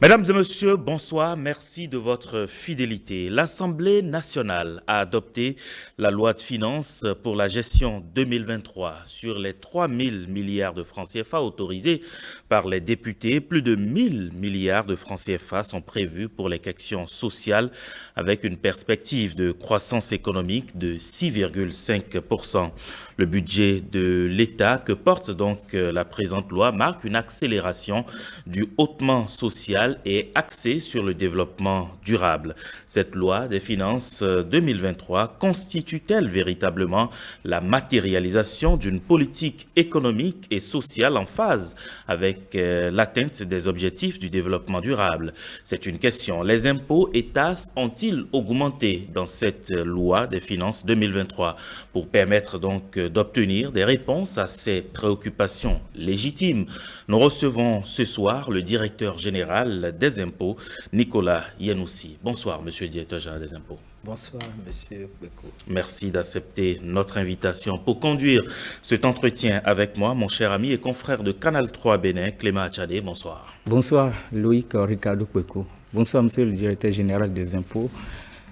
Mesdames et messieurs, bonsoir. Merci de votre fidélité. L'Assemblée nationale a adopté la loi de finances pour la gestion 2023. Sur les 3 000 milliards de francs CFA autorisés par les députés, plus de 1 000 milliards de francs CFA sont prévus pour les questions sociales avec une perspective de croissance économique de 6,5%. Le budget de l'État que porte donc la présente loi marque une accélération du hautement social et axé sur le développement durable. Cette loi des finances 2023 constitue-t-elle véritablement la matérialisation d'une politique économique et sociale en phase avec l'atteinte des objectifs du développement durable? C'est une question. Les impôts et taxes ont-ils augmenté dans cette loi des finances 2023 pour permettre donc d'obtenir des réponses à ces préoccupations légitimes? Nous recevons ce soir le directeur général des impôts, Nicolas Yenoussi. Bonsoir, monsieur le directeur général des impôts. Bonsoir, monsieur Beko. Merci d'accepter notre invitation. Pour conduire cet entretien avec moi, mon cher ami et confrère de Canal 3 Bénin, Clément Achadé. Bonsoir. Bonsoir, Loïc Ricardo Beko. Bonsoir, monsieur le directeur général des impôts.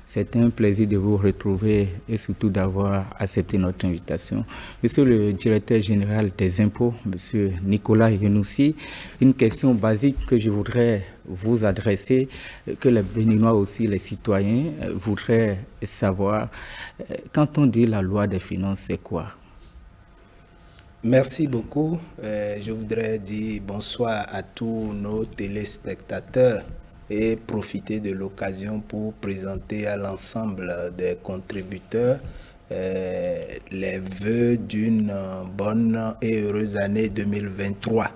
C'est un plaisir de vous retrouver et surtout d'avoir accepté notre invitation. Monsieur le directeur général des impôts, monsieur Nicolas Yenoussi, une question basique que je voudrais vous adresser, que les Béninois aussi, les citoyens, voudraient savoir. Quand on dit la loi des finances, c'est quoi? Merci beaucoup. Je voudrais dire bonsoir à tous nos téléspectateurs et profiter de l'occasion pour présenter à l'ensemble des contributeurs les vœux d'une bonne et heureuse année 2023.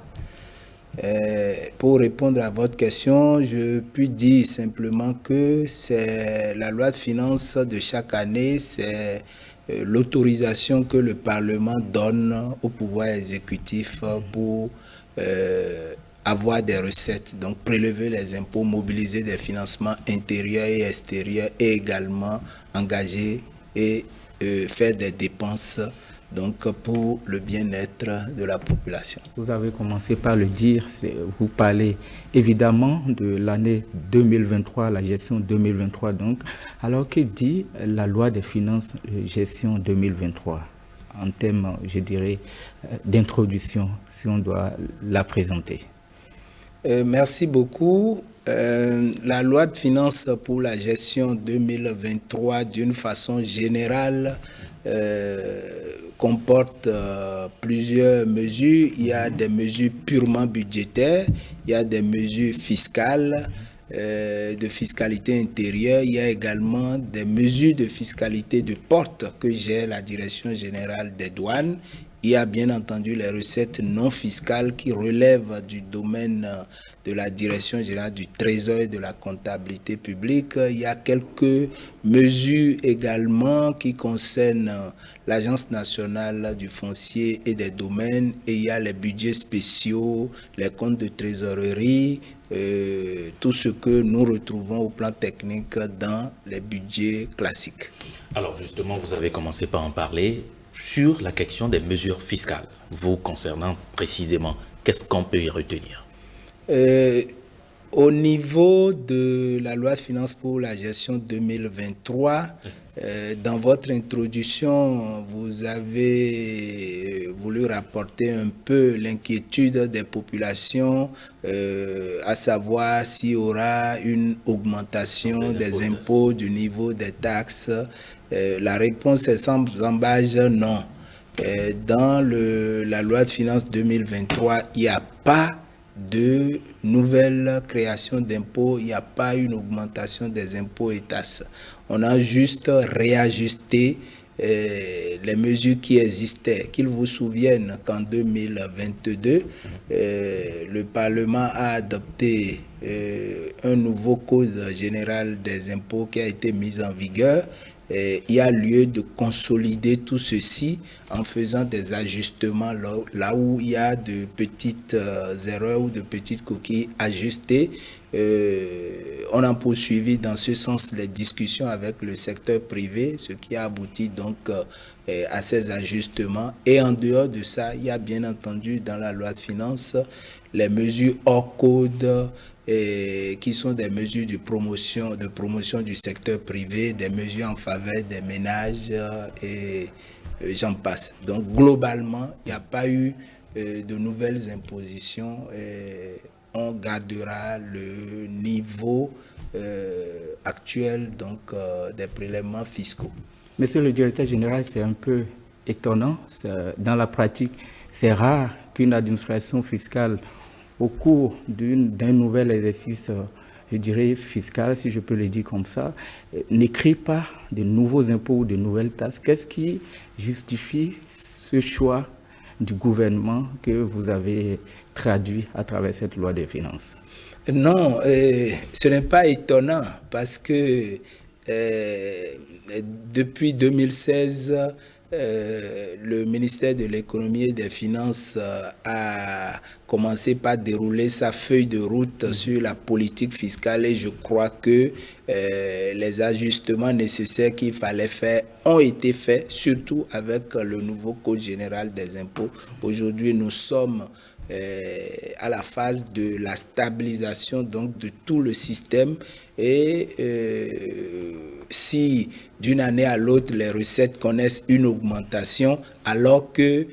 Pour répondre à votre question, je puis dire simplement que c'est la loi de finances de chaque année, c'est l'autorisation que le Parlement donne au pouvoir exécutif pour avoir des recettes, donc prélever les impôts, mobiliser des financements intérieurs et extérieurs et également engager et faire des dépenses donc pour le bien-être de la population. Vous avez commencé par le dire, vous parlez évidemment de l'année 2023, la gestion 2023 donc. Alors que dit la loi des finances gestion 2023 en termes, je dirais, d'introduction, si on doit la présenter? Merci beaucoup. La loi de finances pour la gestion 2023, d'une façon générale, comporte plusieurs mesures. Il y a des mesures purement budgétaires, il y a des mesures fiscales, de fiscalité intérieure, il y a également des mesures de fiscalité de porte que gère la Direction générale des douanes. Il y a bien entendu les recettes non fiscales qui relèvent du domaine de la Direction générale du Trésor et de la comptabilité publique. Il y a quelques mesures également qui concernent l'Agence nationale du foncier et des domaines, et il y a les budgets spéciaux, les comptes de trésorerie, tout ce que nous retrouvons au plan technique dans les budgets classiques. Alors justement, vous avez commencé par en parler. Sur la question des mesures fiscales, vous concernant précisément, qu'est-ce qu'on peut y retenir? Au niveau de la loi de finances pour la gestion 2023, dans votre introduction, vous avez voulu rapporter un peu l'inquiétude des populations, à savoir s'il y aura une augmentation des impôts, du niveau des taxes. La réponse est sans embâche non. Dans la loi de finances 2023, il n'y a pas de nouvelle création d'impôts, il n'y a pas une augmentation des impôts et taxes. On a juste réajusté les mesures qui existaient. Qu'il vous souvienne qu'en 2022, le Parlement a adopté un nouveau code général des impôts qui a été mis en vigueur. Il y a lieu de consolider tout ceci en faisant des ajustements là où il y a de petites erreurs ou de petites coquilles ajustées. On a poursuivi dans ce sens les discussions avec le secteur privé, ce qui a abouti donc à ces ajustements. Et en dehors de ça, il y a bien entendu dans la loi de finances les mesures hors code qui sont des mesures de promotion du secteur privé, des mesures en faveur des ménages et j'en passe. Donc globalement, il n'y a pas eu de nouvelles impositions. On gardera le niveau actuel donc, des prélèvements fiscaux. Monsieur le directeur général, c'est un peu étonnant. Dans la pratique, c'est rare qu'une administration fiscale, au cours d'un nouvel exercice, je dirais fiscal, si je peux le dire comme ça, n'écrit pas de nouveaux impôts ou de nouvelles taxes. Qu'est-ce qui justifie ce choix du gouvernement que vous avez traduit à travers cette loi des finances? Non, ce n'est pas étonnant parce que depuis 2016, le ministère de l'économie et des finances a commencé par dérouler sa feuille de route sur la politique fiscale et je crois que les ajustements nécessaires qu'il fallait faire ont été faits, surtout avec le nouveau Code général des impôts. Aujourd'hui, nous sommes à la phase de la stabilisation donc de tout le système et si d'une année à l'autre les recettes connaissent une augmentation alors que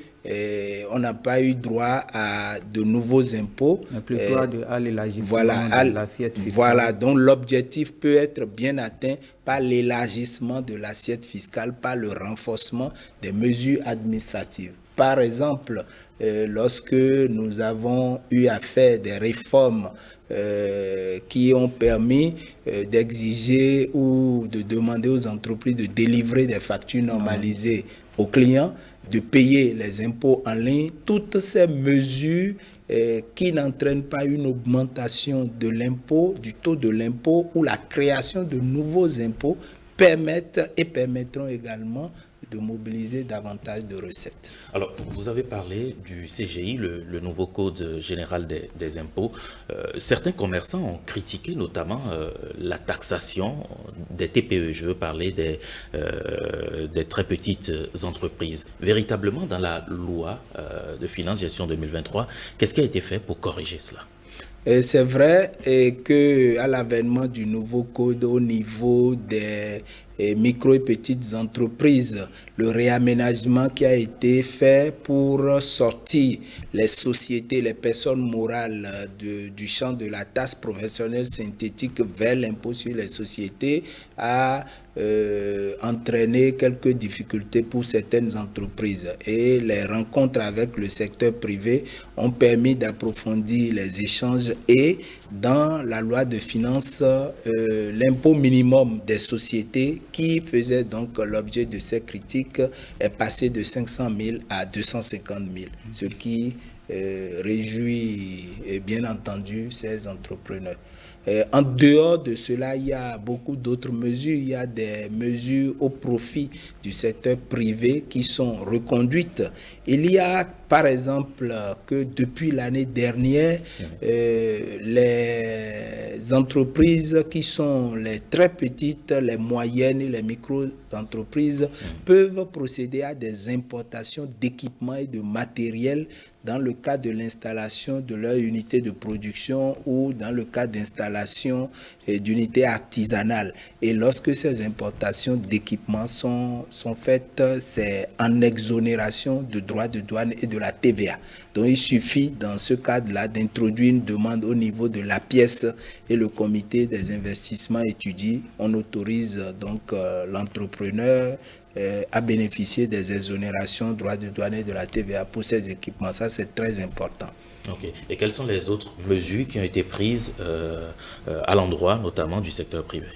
on n'a pas eu droit à de nouveaux impôts. Plutôt à l'élargissement de l'assiette fiscale. Voilà, donc l'objectif peut être bien atteint par l'élargissement de l'assiette fiscale, par le renforcement des mesures administratives. Par exemple, lorsque nous avons eu à faire des réformes qui ont permis d'exiger ou de demander aux entreprises de délivrer des factures normalisées aux clients, de payer les impôts en ligne, toutes ces mesures qui n'entraînent pas une augmentation de l'impôt, du taux de l'impôt ou la création de nouveaux impôts permettent et permettront également de mobiliser davantage de recettes. Alors, vous avez parlé du CGI, le nouveau Code général des impôts. Certains commerçants ont critiqué notamment la taxation des TPE. Je veux parler des très petites entreprises. Véritablement, dans la loi de finances gestion 2023, qu'est-ce qui a été fait pour corriger cela? C'est vrai qu'à l'avènement du nouveau code au niveau des micro et petites entreprises, le réaménagement qui a été fait pour sortir les sociétés, les personnes morales du champ de la taxe professionnelle synthétique vers l'impôt sur les sociétés a entraîné quelques difficultés pour certaines entreprises et les rencontres avec le secteur privé ont permis d'approfondir les échanges et dans la loi de finances, l'impôt minimum des sociétés qui faisait donc l'objet de ces critiques est passé de 500 000 à 250 000, ce qui réjouit bien entendu ces entrepreneurs. En dehors de cela, il y a beaucoup d'autres mesures. Il y a des mesures au profit du secteur privé qui sont reconduites. Il y a par exemple que depuis l'année dernière, les entreprises qui sont les très petites, les moyennes et les micro-entreprises peuvent procéder à des importations d'équipements et de matériel dans le cas de l'installation de leur unité de production ou dans le cas d'installation d'unités artisanales. Et lorsque ces importations d'équipements sont faites, c'est en exonération de droits de douane et de la TVA. Donc il suffit dans ce cadre-là d'introduire une demande au niveau de la pièce et le comité des investissements étudie. On autorise donc l'entrepreneur à bénéficier des exonérations, droits de douane et de la TVA pour ces équipements. Ça, c'est très important. Ok. Et quelles sont les autres mesures qui ont été prises à l'endroit, notamment du secteur privé?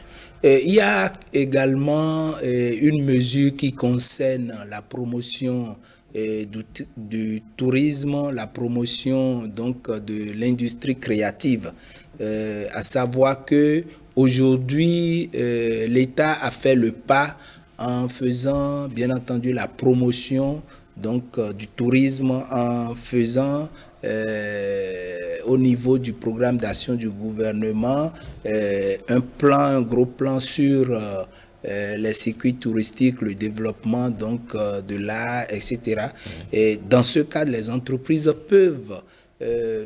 Il y a également une mesure qui concerne la promotion du tourisme, la promotion donc de l'industrie créative. À savoir que aujourd'hui, l'État a fait le pas en faisant bien entendu la promotion donc du tourisme, en faisant au niveau du programme d'action du gouvernement un gros plan sur les circuits touristiques, le développement donc de l'art, etc. Et dans ce cadre, les entreprises peuvent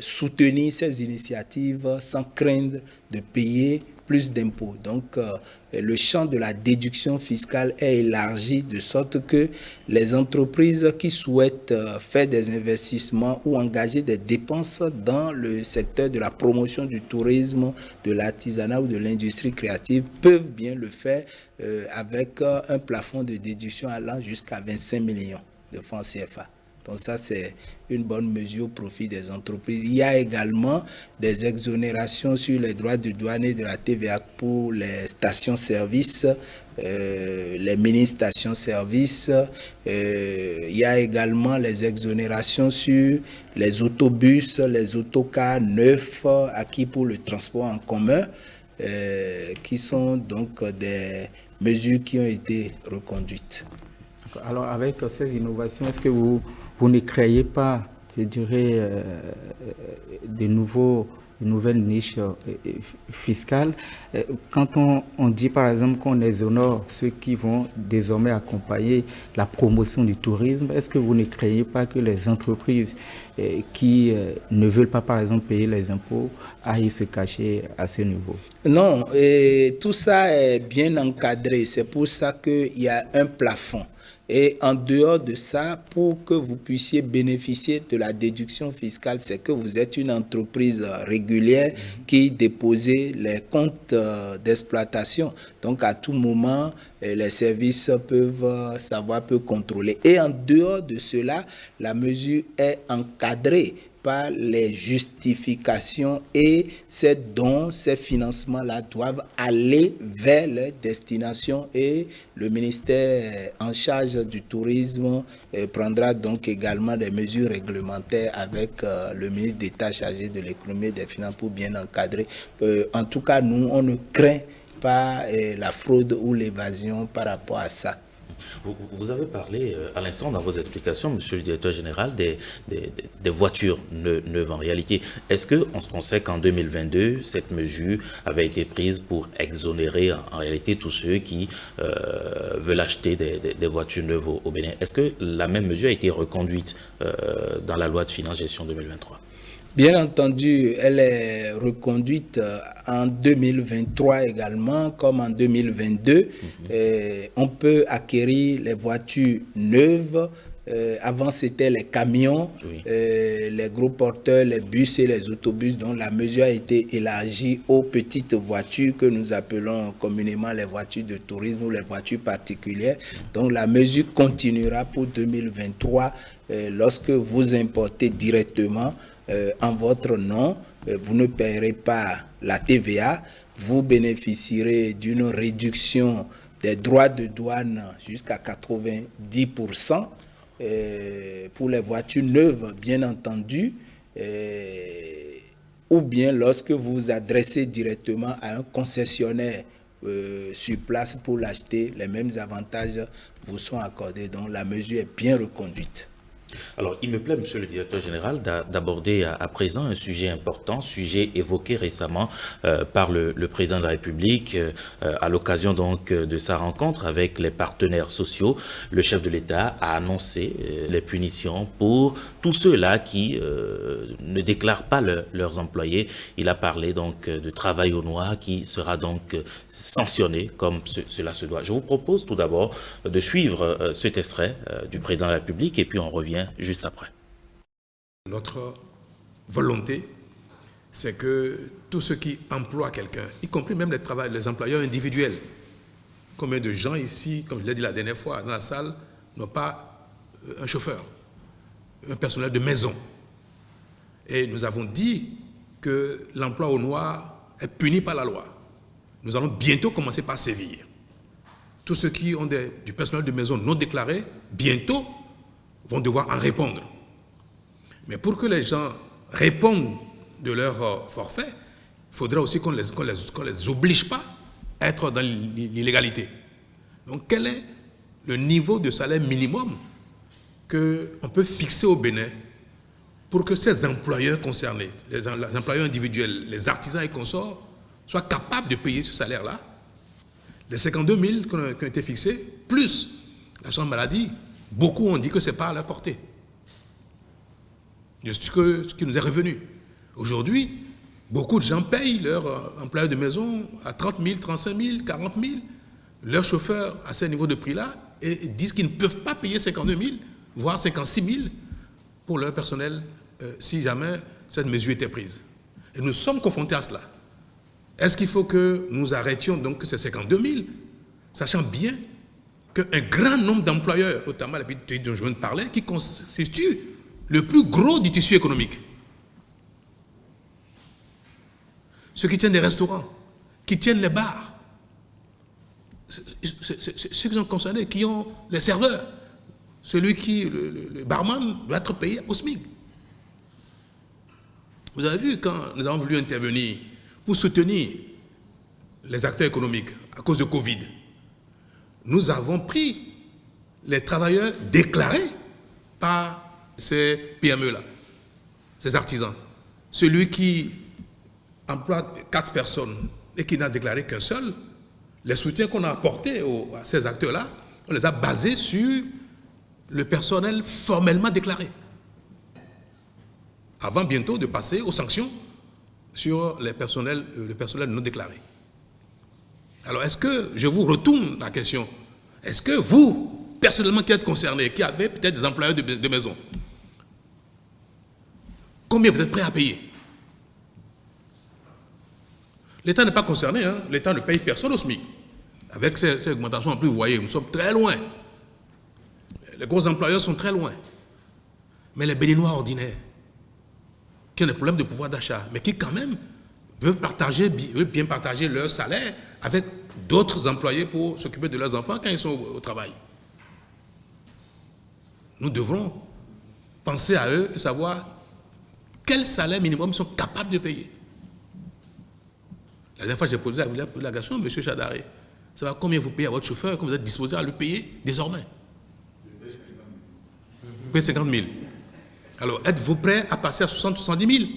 soutenir ces initiatives sans craindre de payer plus d'impôts. Donc, le champ de la déduction fiscale est élargi de sorte que les entreprises qui souhaitent faire des investissements ou engager des dépenses dans le secteur de la promotion du tourisme, de l'artisanat ou de l'industrie créative peuvent bien le faire avec un plafond de déduction allant jusqu'à 25 millions de francs CFA. Donc ça, c'est une bonne mesure au profit des entreprises. Il y a également des exonérations sur les droits de douane et de la TVA pour les stations-service, les mini-stations-service. Il y a également les exonérations sur les autobus, les autocars neufs acquis pour le transport en commun, qui sont donc des mesures qui ont été reconduites. Alors, avec ces innovations, est-ce que vous ne créez pas, je dirais, de nouvelles niches fiscales? Quand on dit, par exemple, qu'on exonère ceux qui vont désormais accompagner la promotion du tourisme, est-ce que vous ne créez pas que les entreprises qui ne veulent pas, par exemple, payer les impôts aillent se cacher à ce niveau? Non, et tout ça est bien encadré. C'est pour ça qu'il y a un plafond. Et en dehors de ça, pour que vous puissiez bénéficier de la déduction fiscale, c'est que vous êtes une entreprise régulière qui déposez les comptes d'exploitation. Donc, à tout moment, les services peuvent savoir, peuvent contrôler. Et en dehors de cela, la mesure est encadrée par les justifications et ces dons, ces financements-là doivent aller vers les destinations et le ministère en charge du tourisme prendra donc également des mesures réglementaires avec le ministre d'État chargé de l'économie et des finances pour bien encadrer. En tout cas, nous, on ne craint pas la fraude ou l'évasion par rapport à ça. Vous avez parlé à l'instant dans vos explications, monsieur le directeur général, des voitures neuves en réalité. Est-ce qu'on sait qu'en 2022, cette mesure avait été prise pour exonérer en réalité tous ceux qui veulent acheter des voitures neuves au Bénin? Est-ce que la même mesure a été reconduite dans la loi de finances gestion 2023? Bien entendu, elle est reconduite en 2023 également, comme en 2022. On peut acquérir les voitures neuves. Avant, c'était les camions, oui, les gros porteurs, les bus et les autobus. Donc, la mesure a été élargie aux petites voitures que nous appelons communément les voitures de tourisme ou les voitures particulières. Donc, la mesure continuera pour 2023 lorsque vous importez directement en votre nom, vous ne paierez pas la TVA, vous bénéficierez d'une réduction des droits de douane jusqu'à 90% pour les voitures neuves, bien entendu, ou bien lorsque vous vous adressez directement à un concessionnaire sur place pour l'acheter, les mêmes avantages vous sont accordés. Donc la mesure est bien reconduite. Alors, il me plaît, monsieur le directeur général, d'aborder à présent un sujet important, sujet évoqué récemment par le président de la République à l'occasion donc de sa rencontre avec les partenaires sociaux. Le chef de l'État a annoncé les punitions pour tous ceux-là qui ne déclarent pas leurs employés. Il a parlé donc de travail au noir qui sera donc sanctionné comme cela se doit. Je vous propose tout d'abord de suivre cet extrait du président de la République et puis on revient juste après. Notre volonté, c'est que tous ceux qui emploient quelqu'un, y compris même les employeurs individuels, combien de gens ici, comme je l'ai dit la dernière fois dans la salle, n'ont pas un chauffeur, un personnel de maison. Et nous avons dit que l'emploi au noir est puni par la loi. Nous allons bientôt commencer par sévir. Tous ceux qui ont du personnel de maison non déclaré, bientôt, vont devoir en répondre. Mais pour que les gens répondent de leur forfait, il faudra aussi qu'on les oblige pas à être dans l'illégalité. Donc, quel est le niveau de salaire minimum qu'on peut fixer au Bénin pour que ces employeurs concernés, les employeurs individuels, les artisans et consorts, soient capables de payer ce salaire-là? Les 52 000 qui ont été fixés, plus l'assurance maladie, beaucoup ont dit que ce n'est pas à leur portée. de ce qui nous est revenu. Aujourd'hui, beaucoup de gens payent leurs employés de maison à 30 000, 35 000, 40 000, leurs chauffeurs à ce niveau de prix-là, et disent qu'ils ne peuvent pas payer 52 000, voire 56 000 pour leur personnel si jamais cette mesure était prise. Et nous sommes confrontés à cela. Est-ce qu'il faut que nous arrêtions donc ces 52 000, sachant bien qu'un grand nombre d'employeurs, notamment les pays dont je viens de parler, qui constituent le plus gros du tissu économique. Ceux qui tiennent les restaurants, qui tiennent les bars, ceux qui sont concernés, qui ont les serveurs, le barman doit être payé au SMIC. Vous avez vu, quand nous avons voulu intervenir pour soutenir les acteurs économiques à cause de Covid, nous avons pris les travailleurs déclarés par ces PME-là, ces artisans. Celui qui emploie 4 personnes et qui n'a déclaré qu'un seul, les soutiens qu'on a apportés à ces acteurs-là, on les a basés sur le personnel formellement déclaré. Avant bientôt de passer aux sanctions sur le personnel non déclaré. Alors, est-ce que, je vous retourne la question, est-ce que vous, personnellement qui êtes concerné, qui avez peut-être des employeurs de maison, combien vous êtes prêts à payer? L'État n'est pas concerné, hein? L'État ne paye personne au SMIC. Avec ces augmentations, en plus, vous voyez, nous sommes très loin. Les gros employeurs sont très loin. Mais les Béninois ordinaires, qui ont des problèmes de pouvoir d'achat, mais qui quand même veulent bien partager leur salaire avec d'autres employés pour s'occuper de leurs enfants quand ils sont au travail. Nous devrons penser à eux et savoir quel salaire minimum ils sont capables de payer. La dernière fois, j'ai posé la question, M. Chadaré, savoir combien vous payez à votre chauffeur, comment vous êtes disposé à le payer désormais. Vous payez 50 000. Alors, êtes-vous prêt à passer à 70 000?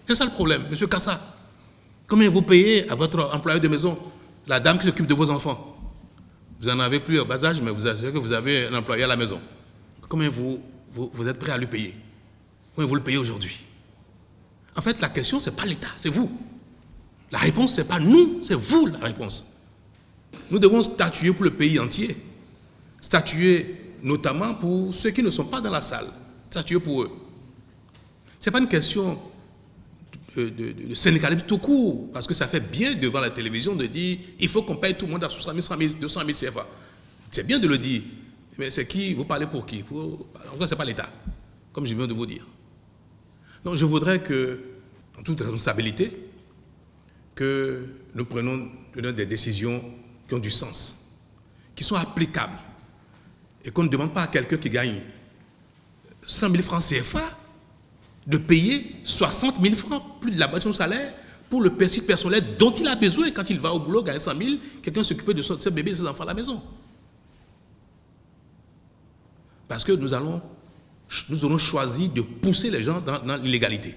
C'est ça le problème, M. Kassa. Combien vous payez à votre employeur de maison, la dame qui s'occupe de vos enfants? Vous n'en avez plus au bas âge, mais vous assurez que vous avez un employé à la maison. Combien vous êtes prêt à le payer? Combien vous le payez aujourd'hui? En fait, la question, ce n'est pas l'État, c'est vous. La réponse, ce n'est pas nous, c'est vous la réponse. Nous devons statuer pour le pays entier. Statuer notamment pour ceux qui ne sont pas dans la salle. Statuer pour eux. Ce n'est pas une question de syndicalisme tout court, parce que ça fait bien devant la télévision de dire il faut qu'on paye tout le monde à 60 000, 100 000, 200 000 CFA. C'est bien de le dire, mais c'est qui? Vous parlez pour qui? En tout cas, ce n'est pas l'État, comme je viens de vous dire. Donc je voudrais que, en toute responsabilité, que nous prenions des décisions qui ont du sens, qui sont applicables, et qu'on ne demande pas à quelqu'un qui gagne 100 000 francs CFA de payer 60 000 francs, plus de la base de son salaire, pour le site personnel dont il a besoin quand il va au boulot, gagner 100 000, quelqu'un s'occuper de ses bébés et de ses enfants à la maison. Parce que nous aurons choisi de pousser les gens dans l'illégalité.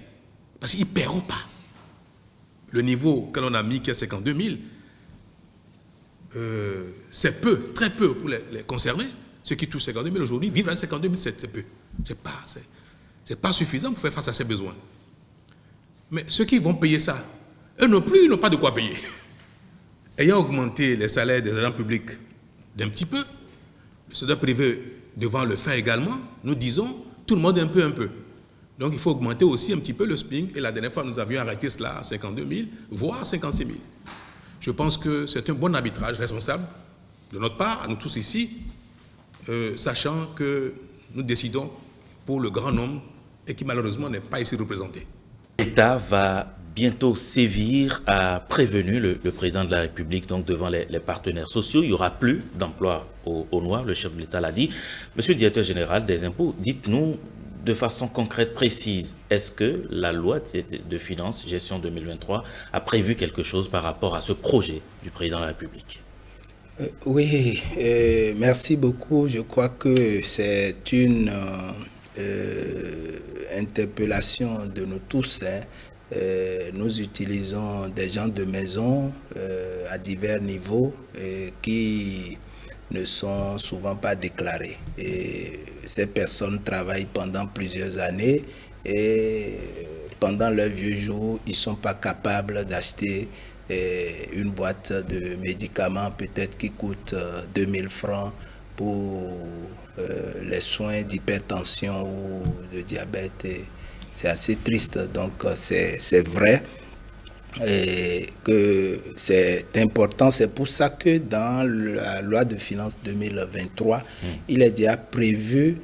Parce qu'ils ne paieront pas. Le niveau que l'on a mis, qui est 52 000, c'est peu, très peu pour les concernés. Ceux qui touchent 52 000 aujourd'hui vivent à 52 000, c'est peu. C'est pas suffisant pour faire face à ces besoins. Mais ceux qui vont payer ça, eux non plus, ils n'ont pas de quoi payer. Ayant augmenté les salaires des agents publics d'un petit peu, le secteur privé devant le faire également, nous disons, tout le monde un peu. Donc il faut augmenter aussi un petit peu le SPIC, et la dernière fois nous avions arrêté cela à 52 000, voire 56 000. Je pense que c'est un bon arbitrage responsable de notre part, à nous tous ici, sachant que nous décidons pour le grand nombre et qui malheureusement n'est pas ici représenté. L'État va bientôt sévir, a prévenu le président de la République donc devant les partenaires sociaux. Il n'y aura plus d'emploi au noir, le chef de l'État l'a dit. Monsieur le directeur général des impôts, dites-nous de façon concrète, précise, est-ce que la loi de finances, gestion 2023, a prévu quelque chose par rapport à ce projet du président de la République? Oui, merci beaucoup. Je crois que c'est une interpellation de nous tous. Nous utilisons des gens de maison à divers niveaux qui ne sont souvent pas déclarés. Et ces personnes travaillent pendant plusieurs années et pendant leur vieux jour, ils ne sont pas capables d'acheter une boîte de médicaments peut-être qui coûte 2000 francs pour les soins d'hypertension ou de diabète. C'est assez triste, donc c'est vrai et que c'est important. C'est pour ça que dans la loi de finances 2023, il est déjà prévu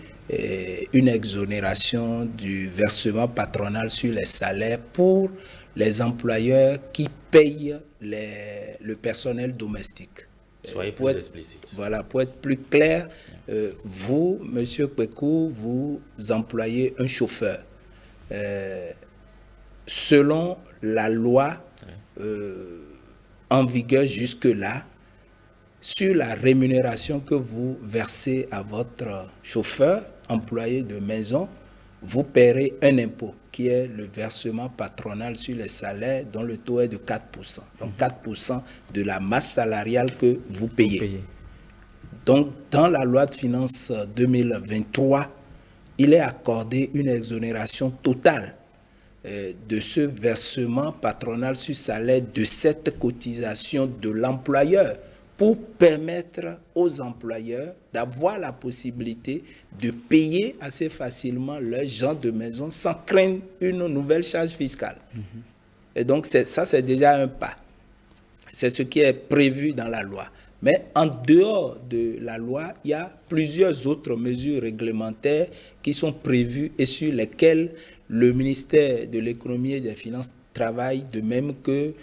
une exonération du versement patronal sur les salaires pour les employeurs qui payent le personnel domestique. Soyez plus explicite. Voilà, pour être plus clair, vous, Monsieur Kweku, vous employez un chauffeur. Selon la loi en vigueur jusque-là, sur la rémunération que vous versez à votre chauffeur, employé de maison, vous paierez un impôt qui est le versement patronal sur les salaires dont le taux est de 4%. Donc 4% de la masse salariale que vous payez. Donc dans la loi de finances 2023, il est accordé une exonération totale de ce versement patronal sur salaire de cette cotisation de l'employeur pour permettre aux employeurs d'avoir la possibilité de payer assez facilement leurs gens de maison sans craindre une nouvelle charge fiscale. Et donc ça, c'est déjà un pas. C'est ce qui est prévu dans la loi. Mais en dehors de la loi, il y a plusieurs autres mesures réglementaires qui sont prévues et sur lesquelles le ministère de l'économie et des finances travaille, de même que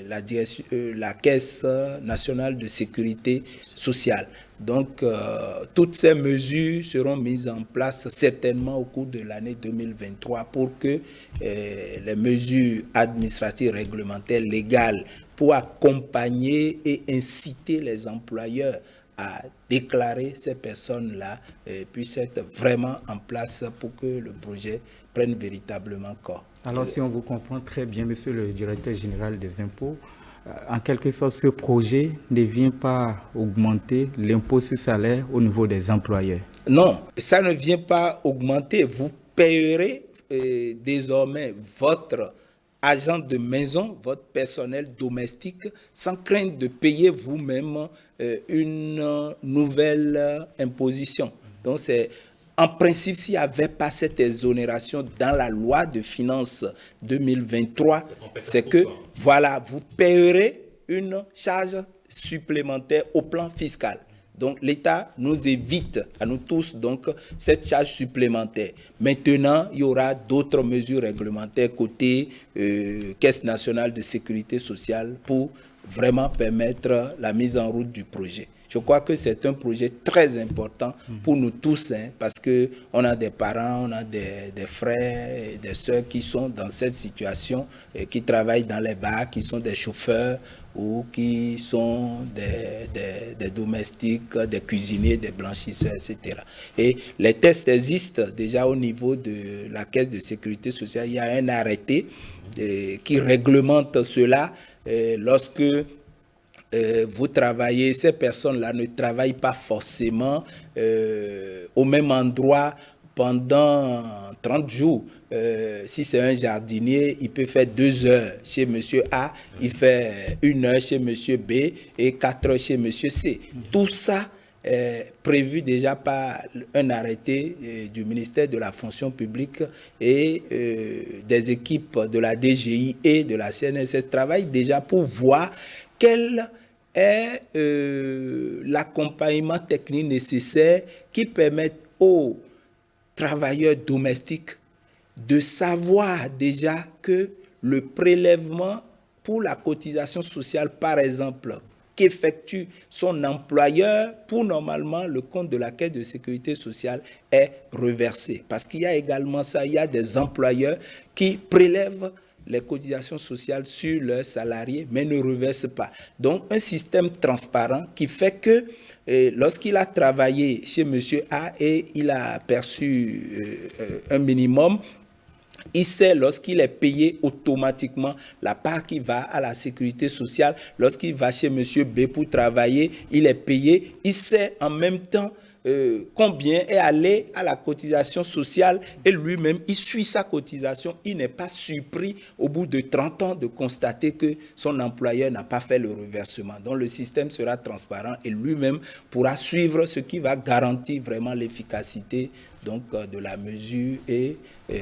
la Caisse nationale de sécurité sociale. Donc, toutes ces mesures seront mises en place certainement au cours de l'année 2023 pour que les mesures administratives, réglementaires, légales, pour accompagner et inciter les employeurs à déclarer ces personnes-là puissent être vraiment en place pour que le projet prenne véritablement corps. Alors, si on vous comprend très bien, monsieur le directeur général des impôts, en quelque sorte, ce projet ne vient pas augmenter l'impôt sur salaire au niveau des employeurs. Non, ça ne vient pas augmenter. Vous payerez désormais votre agent de maison, votre personnel domestique, sans crainte de payer vous-même une nouvelle imposition. Donc, en principe, s'il n'y avait pas cette exonération dans la loi de finances 2023, c'est que, voilà, vous payerez une charge supplémentaire au plan fiscal. Donc, l'État nous évite à nous tous donc cette charge supplémentaire. Maintenant, il y aura d'autres mesures réglementaires côté Caisse nationale de sécurité sociale pour vraiment permettre la mise en route du projet. Je crois que c'est un projet très important pour nous tous, parce qu'on a des parents, on a des frères et des sœurs qui sont dans cette situation, et qui travaillent dans les bars, qui sont des chauffeurs ou qui sont des domestiques, des cuisiniers, des blanchisseurs, etc. Et les tests existent déjà au niveau de la Caisse de sécurité sociale. Il y a un arrêté qui réglemente cela lorsque vous travaillez, ces personnes-là ne travaillent pas forcément au même endroit pendant 30 jours. Si c'est un jardinier, il peut faire 2 heures chez monsieur A, il fait 1 heure chez monsieur B et 4 heures chez monsieur C. Tout ça est prévu déjà par un arrêté du ministère de la fonction publique, et des équipes de la DGI et de la CNSS travaillent déjà pour voir quel est l'accompagnement technique nécessaire qui permette aux travailleurs domestiques de savoir déjà que le prélèvement pour la cotisation sociale, par exemple, qu'effectue son employeur pour normalement le compte de la Caisse de sécurité sociale est reversé. Parce qu'il y a également ça, il y a des employeurs qui prélèvent les cotisations sociales sur leurs salariés, mais ne reversent pas. Donc, un système transparent qui fait que lorsqu'il a travaillé chez M. A et il a perçu un minimum, Il sait lorsqu'il est payé automatiquement la part qui va à la sécurité sociale. Lorsqu'il va chez M. B pour travailler, il est payé. Il sait en même temps combien est allé à la cotisation sociale et lui-même, il suit sa cotisation. Il n'est pas surpris au bout de 30 ans de constater que son employeur n'a pas fait le reversement. Donc le système sera transparent et lui-même pourra suivre ce qui va garantir vraiment l'efficacité donc, de la mesure et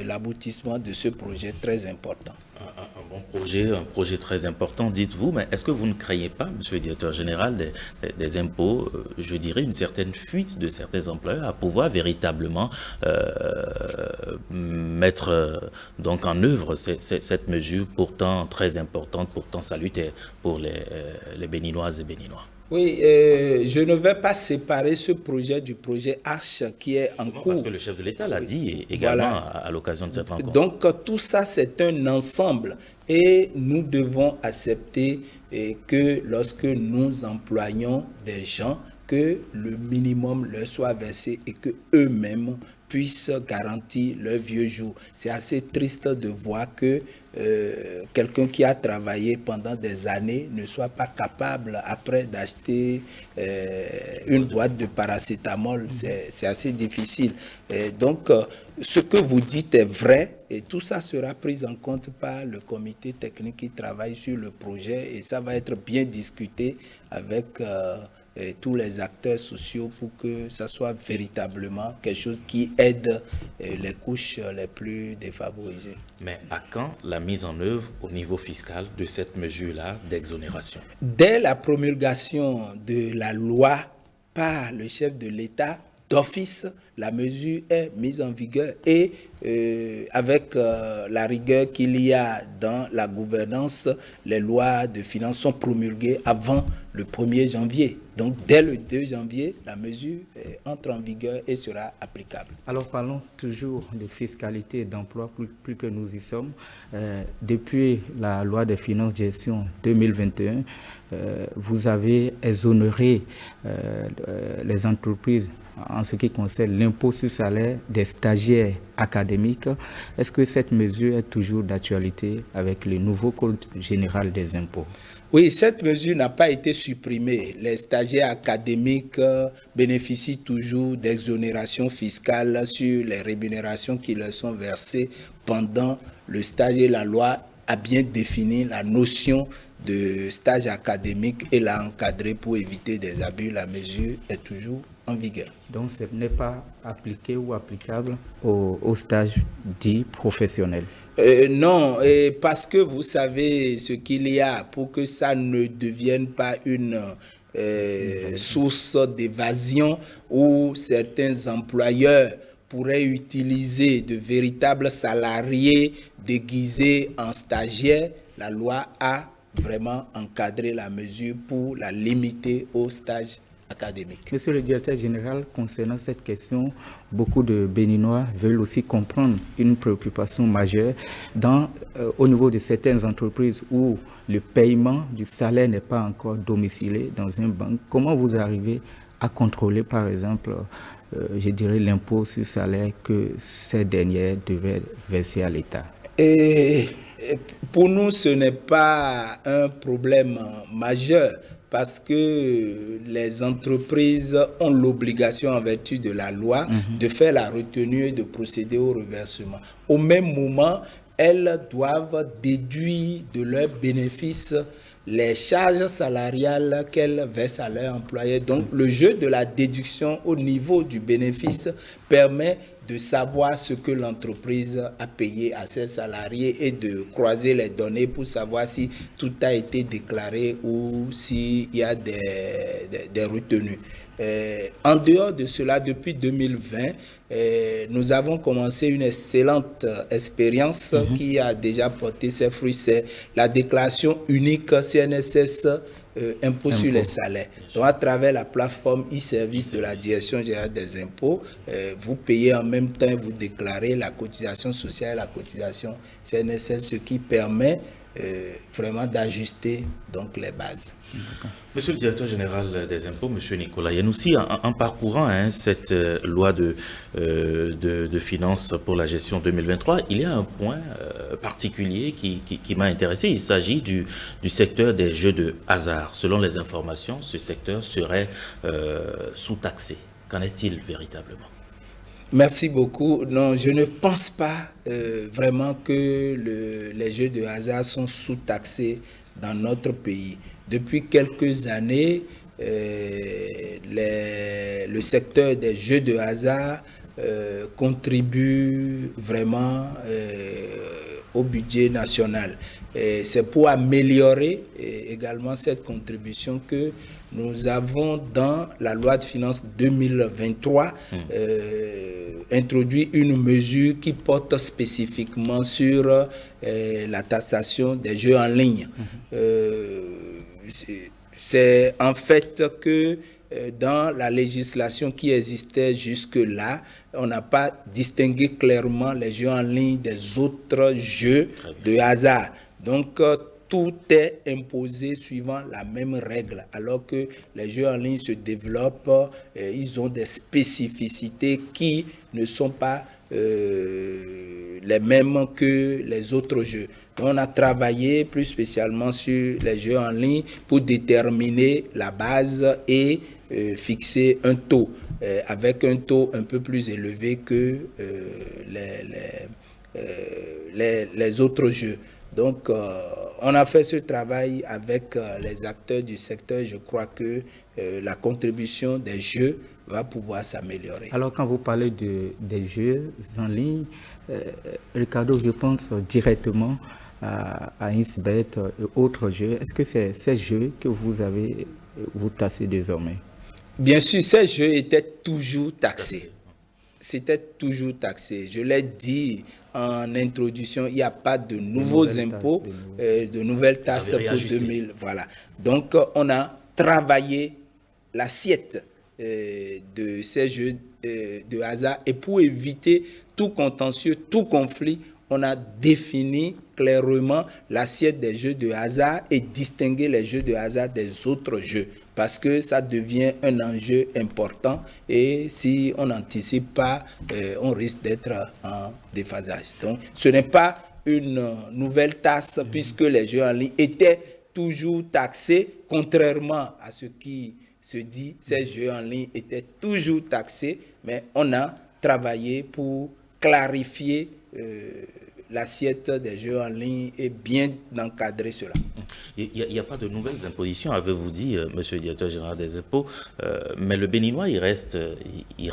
l'aboutissement de ce projet très important. Un bon projet, un projet très important, dites-vous, mais est-ce que vous ne craignez pas, monsieur le directeur général des impôts, je dirais une certaine fuite de certains employeurs à pouvoir véritablement mettre donc en œuvre cette mesure pourtant très importante, pourtant salutaire pour les Béninoises et Béninois? Oui, je ne vais pas séparer ce projet du projet Arche qui est en cours. Parce que le chef de l'État l'a dit également voilà. à l'occasion de cette rencontre. Donc tout ça, c'est un ensemble et nous devons accepter que lorsque nous employons des gens, que le minimum leur soit versé et que eux-mêmes puissent garantir leur vieux jour. C'est assez triste de voir que quelqu'un qui a travaillé pendant des années ne soit pas capable après d'acheter une boîte de paracétamol. C'est assez difficile. Donc, ce que vous dites est vrai et tout ça sera pris en compte par le comité technique qui travaille sur le projet et ça va être bien discuté avec tous les acteurs sociaux pour que ça soit véritablement quelque chose qui aide les couches les plus défavorisées. Mais à quand la mise en œuvre au niveau fiscal de cette mesure-là d'exonération? Dès la promulgation de la loi par le chef de l'État, d'office, la mesure est mise en vigueur et avec la rigueur qu'il y a dans la gouvernance, les lois de finances sont promulguées avant le 1er janvier. Donc, dès le 2 janvier, la mesure entre en vigueur et sera applicable. Alors, parlons toujours de fiscalité et d'emploi, plus que nous y sommes. Depuis la loi des finances de gestion 2021, vous avez exonéré les entreprises en ce qui concerne l'impôt sur salaire des stagiaires académiques. Est-ce que cette mesure est toujours d'actualité avec le nouveau Code général des impôts? Oui, cette mesure n'a pas été supprimée. Les stagiaires académiques bénéficient toujours d'exonération fiscale sur les rémunérations qui leur sont versées pendant le stage et la loi a bien défini la notion de stage académique et l'a encadré pour éviter des abus. La mesure est toujours en vigueur. Donc, ce n'est pas appliqué ou applicable au stage dit professionnel? Non, parce que vous savez ce qu'il y a pour que ça ne devienne pas une source d'évasion où certains employeurs pourraient utiliser de véritables salariés déguisés en stagiaires. La loi a vraiment encadré la mesure pour la limiter au stage académique. Monsieur le directeur général, concernant cette question, beaucoup de Béninois veulent aussi comprendre une préoccupation majeure au niveau de certaines entreprises où le paiement du salaire n'est pas encore domicilié dans une banque. Comment vous arrivez à contrôler, par exemple, je dirais, l'impôt sur salaire que ces dernières devaient verser à l'État? Et pour nous, ce n'est pas un problème majeur parce que les entreprises ont l'obligation en vertu de la loi de faire la retenue et de procéder au reversement. Au même moment, elles doivent déduire de leurs bénéfices les charges salariales qu'elles versent à leurs employés. Donc, le jeu de la déduction au niveau du bénéfice permet de savoir ce que l'entreprise a payé à ses salariés et de croiser les données pour savoir si tout a été déclaré ou s'il y a des retenues. En dehors de cela, depuis 2020, nous avons commencé une excellente expérience qui a déjà porté ses fruits. C'est la déclaration unique CNSS impôt sur les salaires. Donc, à travers la plateforme e-service de la Direction générale des impôts, vous payez en même temps, vous déclarez la cotisation sociale et la cotisation CNSS, ce qui permet vraiment d'ajuster donc les bases. Monsieur le directeur général des impôts, monsieur Nicolas Yanoussi, en parcourant cette loi de finances pour la gestion 2023, il y a un point particulier qui m'a intéressé. Il s'agit du secteur des jeux de hasard. Selon les informations, ce secteur serait sous-taxé. Qu'en est-il véritablement? Merci beaucoup. Non, je ne pense pas vraiment que les jeux de hasard sont sous-taxés dans notre pays. Depuis quelques années, le secteur des jeux de hasard contribue vraiment au budget national. C'est pour améliorer également cette contribution que nous avons dans la loi de finances 2023 introduit une mesure qui porte spécifiquement sur la taxation des jeux en ligne. C'est en fait que dans la législation qui existait jusque-là, on n'a pas distingué clairement les jeux en ligne des autres jeux de hasard. Donc, tout est imposé suivant la même règle, alors que les jeux en ligne se développent, ils ont des spécificités qui ne sont pas les mêmes que les autres jeux. Donc, on a travaillé plus spécialement sur les jeux en ligne pour déterminer la base et fixer un taux, avec un taux un peu plus élevé que les autres jeux. Donc, on a fait ce travail avec les acteurs du secteur. Je crois que la contribution des jeux va pouvoir s'améliorer. Alors, quand vous parlez des jeux en ligne, Ricardo, je pense directement à Insbet et autres jeux. Est-ce que c'est ces jeux que vous taxez désormais? Bien sûr, ces jeux étaient toujours taxés. C'était toujours taxé. Je l'ai dit en introduction, il n'y a pas de nouveaux impôts, de nouvelles taxes pour 2000. Voilà. Donc, on a travaillé l'assiette de ces jeux de hasard et pour éviter tout contentieux, tout conflit, on a défini clairement l'assiette des jeux de hasard et distingué les jeux de hasard des autres jeux parce que ça devient un enjeu important et si on n'anticipe pas, on risque d'être en déphasage. Donc, ce n'est pas une nouvelle taxe puisque les jeux en ligne étaient toujours taxés, contrairement à ce qui se dit, ces jeux en ligne étaient toujours taxés, mais on a travaillé pour clarifier l'assiette des jeux en ligne et bien encadrer cela. Il n'y a pas de nouvelles impositions, avez-vous dit, monsieur le directeur général des impôts, mais le Béninois, il reste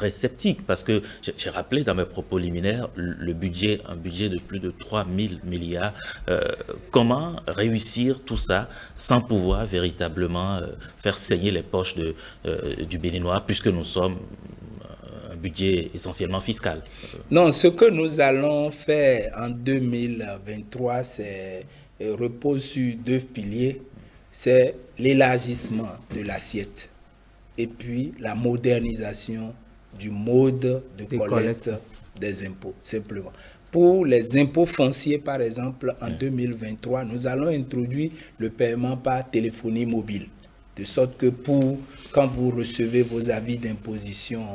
sceptique parce que j'ai rappelé dans mes propos liminaires un budget de plus de 3 000 milliards. Comment réussir tout ça sans pouvoir véritablement faire saigner les poches du Béninois puisque nous sommes budget essentiellement fiscal? Non, ce que nous allons faire en 2023, repose sur deux piliers. C'est l'élargissement de l'assiette et puis la modernisation du mode de collecte des impôts, simplement. Pour les impôts fonciers, par exemple, en 2023, nous allons introduire le paiement par téléphonie mobile. De sorte que quand vous recevez vos avis d'imposition,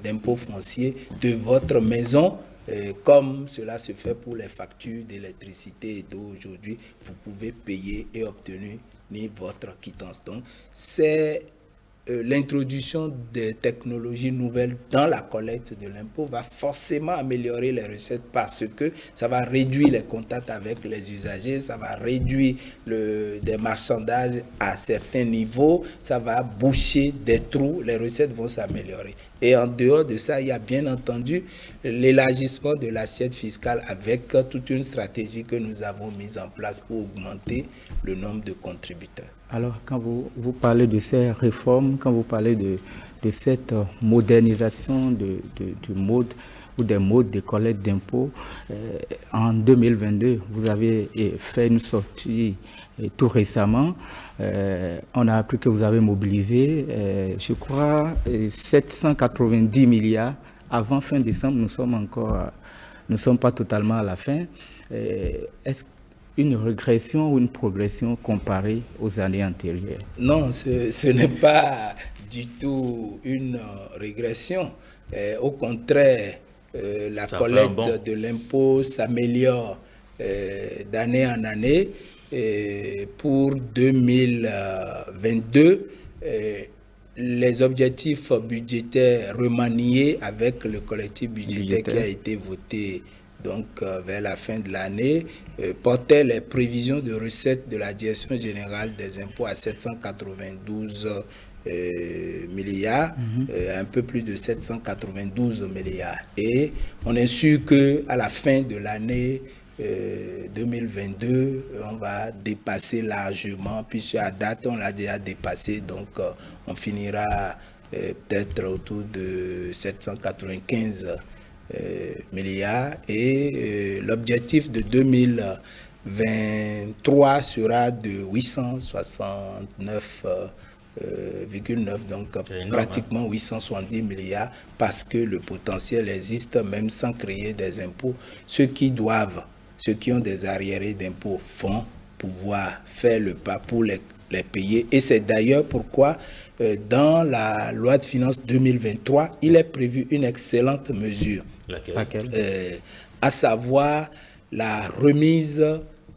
d'impôts fonciers de votre maison, comme cela se fait pour les factures d'électricité et d'eau aujourd'hui, vous pouvez payer et obtenir votre quittance. Donc, c'est l'introduction des technologies nouvelles dans la collecte de l'impôt va forcément améliorer les recettes parce que ça va réduire les contacts avec les usagers, ça va réduire des marchandages à certains niveaux, ça va boucher des trous, les recettes vont s'améliorer. Et en dehors de ça, il y a bien entendu l'élargissement de l'assiette fiscale avec toute une stratégie que nous avons mise en place pour augmenter le nombre de contributeurs. Alors, quand vous parlez de ces réformes, quand vous parlez de cette modernisation du mode ou des modes de collecte d'impôts, en 2022, vous avez fait une sortie tout récemment. On a appris que vous avez mobilisé, je crois, 790 milliards. Avant fin décembre, nous ne sommes pas totalement à la fin. une régression ou une progression comparée aux années antérieures? Non, ce n'est pas du tout une régression. Au contraire, la collecte de l'impôt s'améliore d'année en année. Pour 2022, les objectifs budgétaires remaniés avec le collectif budgétaire qui a été voté donc vers la fin de l'année, portait les prévisions de recettes de la Direction générale des impôts à 792 milliards, un peu plus de 792 milliards. Et on est sûr qu'à la fin de l'année 2022, on va dépasser largement, puisque à date, on l'a déjà dépassé, donc on finira peut-être autour de 795 milliards. Et l'objectif de 2023 sera de 869,9, donc pratiquement 870 milliards, parce que le potentiel existe même sans créer des impôts. Ceux qui ont des arriérés d'impôts vont pouvoir faire le pas pour les payer. Et c'est d'ailleurs pourquoi dans la loi de finances 2023, il est prévu une excellente mesure. Laquelle? À savoir la remise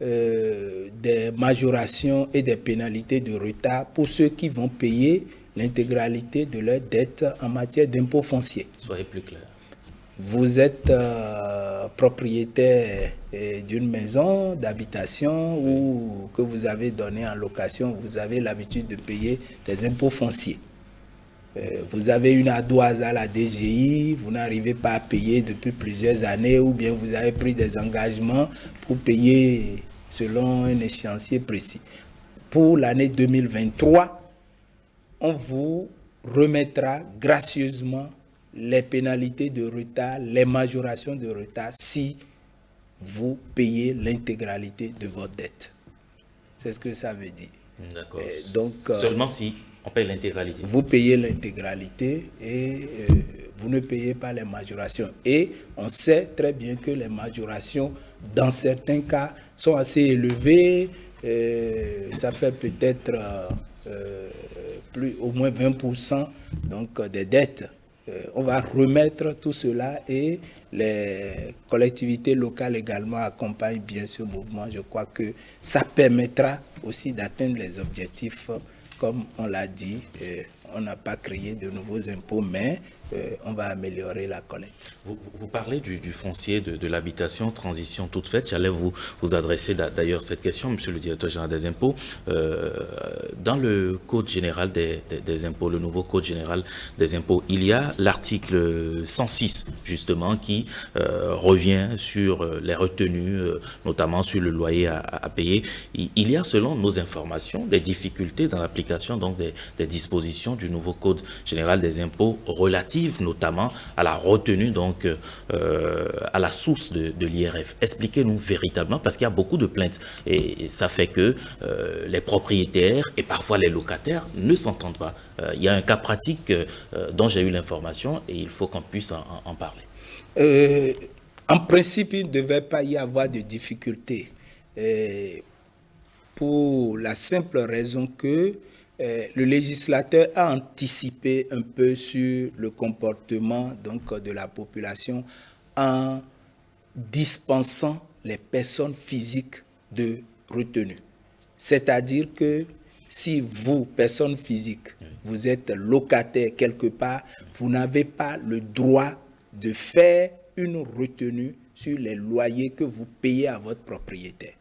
des majorations et des pénalités de retard pour ceux qui vont payer l'intégralité de leurs dettes en matière d'impôts fonciers. Soyez plus clair. Vous êtes propriétaire d'une maison d'habitation ou que vous avez donnée en location, vous avez l'habitude de payer des impôts fonciers. Vous avez une ardoise à la DGI, vous n'arrivez pas à payer depuis plusieurs années, ou bien vous avez pris des engagements pour payer selon un échéancier précis. Pour l'année 2023, on vous remettra gracieusement les pénalités de retard, les majorations de retard si vous payez l'intégralité de votre dette. C'est ce que ça veut dire. D'accord. Donc, seulement si on paye l'intégralité. Vous payez l'intégralité et vous ne payez pas les majorations. Et on sait très bien que les majorations, dans certains cas, sont assez élevées. Ça fait peut-être au moins 20% donc, des dettes. On va remettre tout cela et les collectivités locales également accompagnent bien ce mouvement. Je crois que ça permettra aussi d'atteindre les objectifs. Comme on l'a dit, on n'a pas créé de nouveaux impôts, mais on va améliorer la collecte. Vous parlez du foncier, de l'habitation, transition toute faite. J'allais vous adresser d'ailleurs cette question, monsieur le directeur général des impôts. Dans le Code général des impôts, le nouveau Code général des impôts, il y a l'article 106, justement, qui revient sur les retenues, notamment sur le loyer à payer. Il y a, selon nos informations, des difficultés dans l'application donc des dispositions du nouveau Code général des impôts relatives notamment à la retenue, donc à la source de l'IRF. Expliquez-nous véritablement, parce qu'il y a beaucoup de plaintes et ça fait que les propriétaires et parfois les locataires ne s'entendent pas. Il y a un cas pratique dont j'ai eu l'information et il faut qu'on puisse en parler. En principe, il ne devait pas y avoir de difficultés pour la simple raison que le législateur a anticipé un peu sur le comportement donc, de la population en dispensant les personnes physiques de retenue. C'est-à-dire que si vous, personne physique, vous êtes locataire quelque part, vous n'avez pas le droit de faire une retenue sur les loyers que vous payez à votre propriétaire.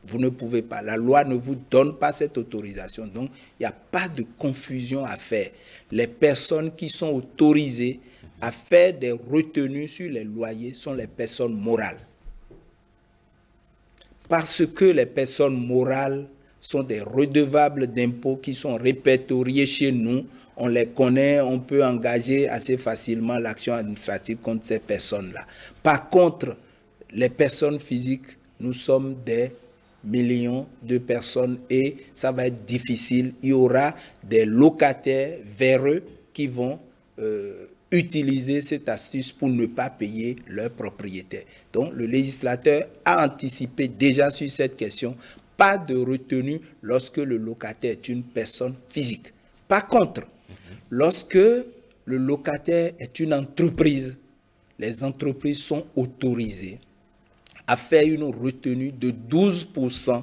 Vous ne pouvez pas. La loi ne vous donne pas cette autorisation. Donc, il n'y a pas de confusion à faire. Les personnes qui sont autorisées à faire des retenues sur les loyers sont les personnes morales. Parce que les personnes morales sont des redevables d'impôts qui sont répertoriés chez nous. On les connaît, on peut engager assez facilement l'action administrative contre ces personnes-là. Par contre, les personnes physiques, nous sommes des millions de personnes et ça va être difficile. Il y aura des locataires véreux qui vont utiliser cette astuce pour ne pas payer leurs propriétaires. Donc, le législateur a anticipé déjà sur cette question. Pas de retenue lorsque le locataire est une personne physique. Par contre, lorsque le locataire est une entreprise, les entreprises sont autorisées à faire une retenue de 12%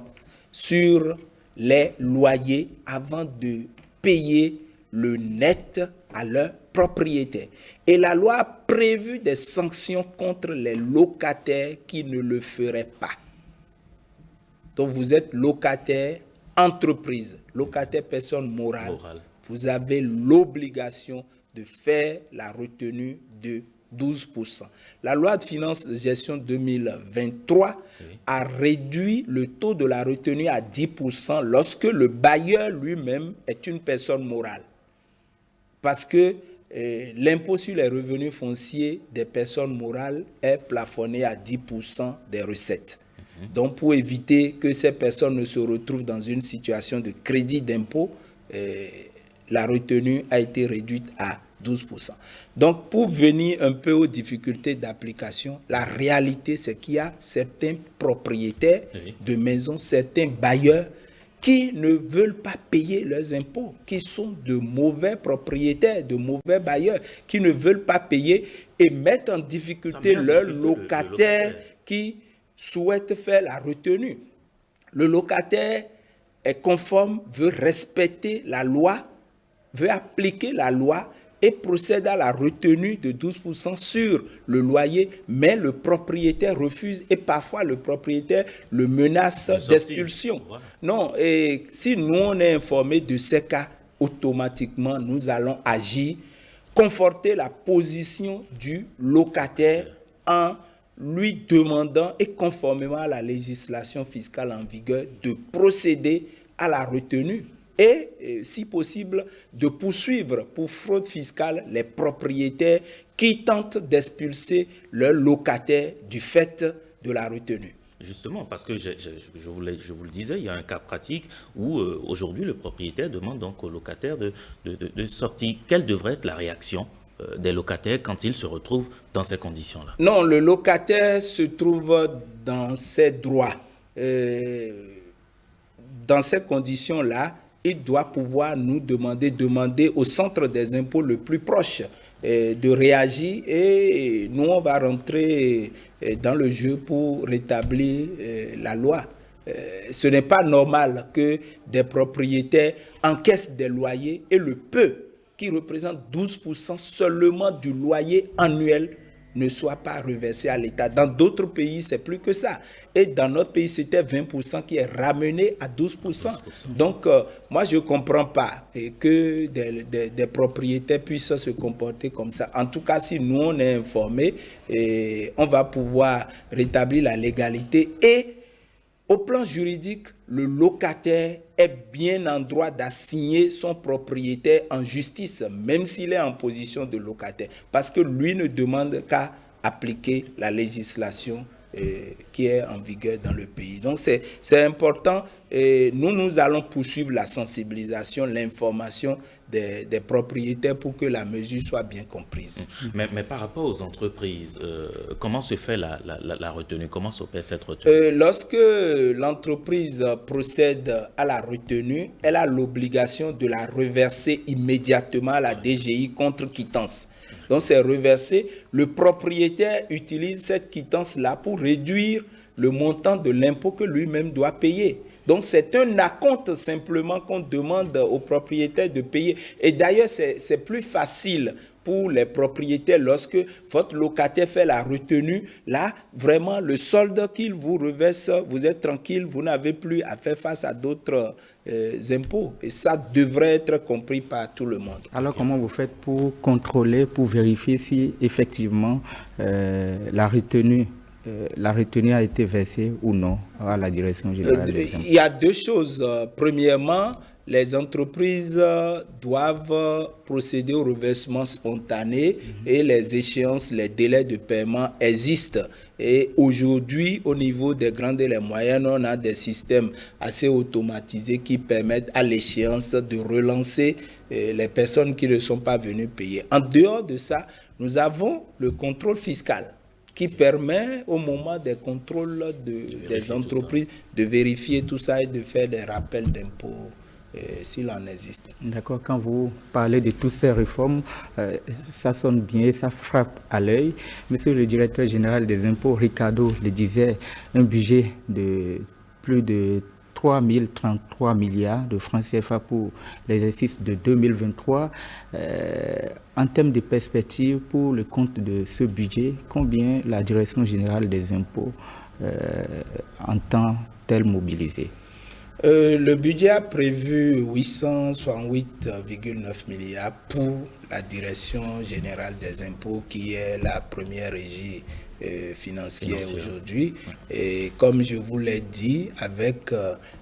sur les loyers avant de payer le net à leur propriétaire. Et la loi a prévu des sanctions contre les locataires qui ne le feraient pas. Donc vous êtes locataire entreprise, locataire personne morale. Vous avez l'obligation de faire la retenue de 12%. La loi de finances de gestion 2023 a réduit le taux de la retenue à 10% lorsque le bailleur lui-même est une personne morale. Parce que l'impôt sur les revenus fonciers des personnes morales est plafonné à 10% des recettes. Donc, pour éviter que ces personnes ne se retrouvent dans une situation de crédit d'impôt, la retenue a été réduite à 12%. Donc, pour venir un peu aux difficultés d'application, la réalité, c'est qu'il y a certains propriétaires de maisons, certains bailleurs qui ne veulent pas payer leurs impôts, qui sont de mauvais propriétaires, de mauvais bailleurs, qui ne veulent pas payer et mettent en difficulté leurs locataires qui souhaitent faire la retenue. Le locataire est conforme, veut respecter la loi, veut appliquer la loi et procède à la retenue de 12% sur le loyer, mais le propriétaire refuse et parfois le propriétaire le menace d'expulsion. Voilà. Non, et si nous on est informé de ces cas, automatiquement nous allons agir, conforter la position du locataire en lui demandant et conformément à la législation fiscale en vigueur de procéder à la retenue. Et, si possible, de poursuivre pour fraude fiscale les propriétaires qui tentent d'expulser leurs locataires du fait de la retenue. Justement, parce que je vous le disais, il y a un cas pratique où aujourd'hui le propriétaire demande donc au locataire de sortir. Quelle devrait être la réaction des locataires quand ils se retrouvent dans ces conditions-là? Non, le locataire se trouve dans ses droits. Dans ces conditions-là, il doit pouvoir nous demander au centre des impôts le plus proche de réagir et nous, on va rentrer dans le jeu pour rétablir la loi. Ce n'est pas normal que des propriétaires encaissent des loyers et le peu qui représente 12% seulement du loyer annuel ne soit pas reversé à l'État. Dans d'autres pays, c'est plus que ça. Et dans notre pays, c'était 20% qui est ramené à 12%. Donc, moi, je ne comprends pas que des propriétaires puissent se comporter comme ça. En tout cas, si nous, on est informés, on va pouvoir rétablir la légalité. Et au plan juridique, le locataire est bien en droit d'assigner son propriétaire en justice, même s'il est en position de locataire, parce que lui ne demande qu'à appliquer la législation qui est en vigueur dans le pays. Donc c'est important et nous allons poursuivre la sensibilisation, l'information des propriétaires pour que la mesure soit bien comprise. Mais par rapport aux entreprises, comment se fait la retenue? Comment s'opère cette retenue? Lorsque l'entreprise procède à la retenue, elle a l'obligation de la reverser immédiatement à la DGI contre quittance. Donc c'est reversé. Le propriétaire utilise cette quittance-là pour réduire le montant de l'impôt que lui-même doit payer. Donc c'est un acompte simplement qu'on demande au propriétaire de payer. Et d'ailleurs, c'est plus facile pour les propriétaires lorsque votre locataire fait la retenue. Là, vraiment, le solde qu'il vous reverse, vous êtes tranquille, vous n'avez plus à faire face à d'autres impôts. Et ça devrait être compris par tout le monde. Alors, comment vous faites pour contrôler, pour vérifier si effectivement la retenue a été versée ou non à la Direction générale des impôts? Il y a deux choses. Premièrement, les entreprises doivent procéder au reversement spontané et les échéances, les délais de paiement existent. Et aujourd'hui, au niveau des grandes et les moyennes, on a des systèmes assez automatisés qui permettent à l'échéance de relancer les personnes qui ne sont pas venues payer. En dehors de ça, nous avons le contrôle fiscal qui permet au moment des contrôles des entreprises de vérifier tout ça et de faire des rappels d'impôts s'il en existe. D'accord, quand vous parlez de toutes ces réformes, ça sonne bien, ça frappe à l'œil. Monsieur le directeur général des impôts, Ricardo, le disait, un budget de plus de 3033 milliards de francs CFA pour l'exercice de 2023. En termes de perspective pour le compte de ce budget, combien la direction générale des impôts entend-elle mobiliser? Le budget a prévu 868,9 milliards pour la direction générale des impôts, qui est la première régie financière aujourd'hui. Et comme je vous l'ai dit, avec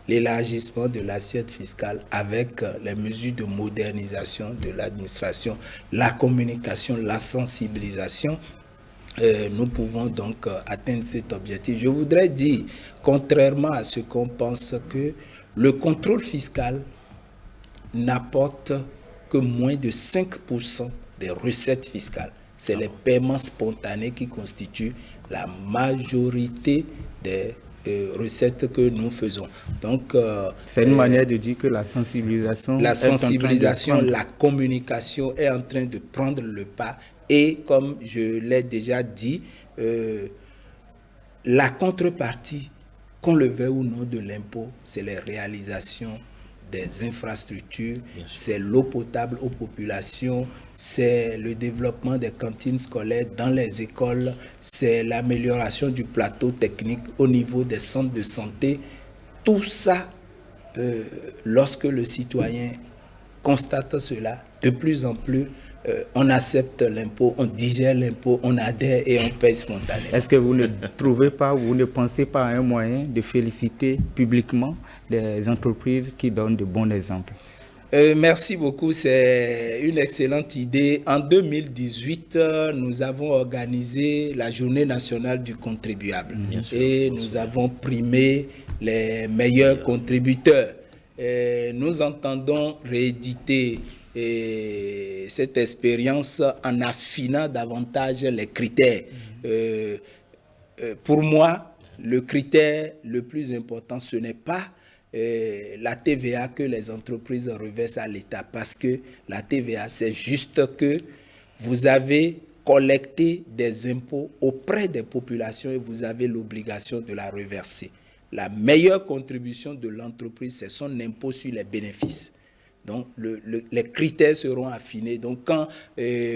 l'élargissement de l'assiette fiscale, avec les mesures de modernisation de l'administration, la communication, la sensibilisation, nous pouvons donc atteindre cet objectif. Je voudrais dire, contrairement à ce qu'on pense, que le contrôle fiscal n'apporte que moins de 5% des recettes fiscales. C'est les paiements spontanés qui constituent la majorité des recettes que nous faisons. Donc, c'est une manière de dire que la sensibilisation, la communication est en train de prendre le pas. Et comme je l'ai déjà dit, la contrepartie, qu'on le veuille ou non, de l'impôt, c'est les réalisations des infrastructures, c'est l'eau potable aux populations, c'est le développement des cantines scolaires dans les écoles, c'est l'amélioration du plateau technique au niveau des centres de santé. Tout ça, lorsque le citoyen constate cela, de plus en plus, on accepte l'impôt, on digère l'impôt, on adhère et on paye spontanément. Est-ce que vous ne trouvez pas, vous ne pensez pas à un moyen de féliciter publiquement des entreprises qui donnent de bons exemples? Merci beaucoup, c'est une excellente idée. En 2018, nous avons organisé la Journée nationale du contribuable et nous avons primé les meilleurs contributeurs. Nous entendons rééditer cette expérience en affinant davantage les critères. Pour moi, le critère le plus important, ce n'est pas la TVA que les entreprises reversent à l'État, parce que la TVA, c'est juste que vous avez collecté des impôts auprès des populations et vous avez l'obligation de la reverser. La meilleure contribution de l'entreprise, c'est son impôt sur les bénéfices. Donc, les critères seront affinés. Donc, quand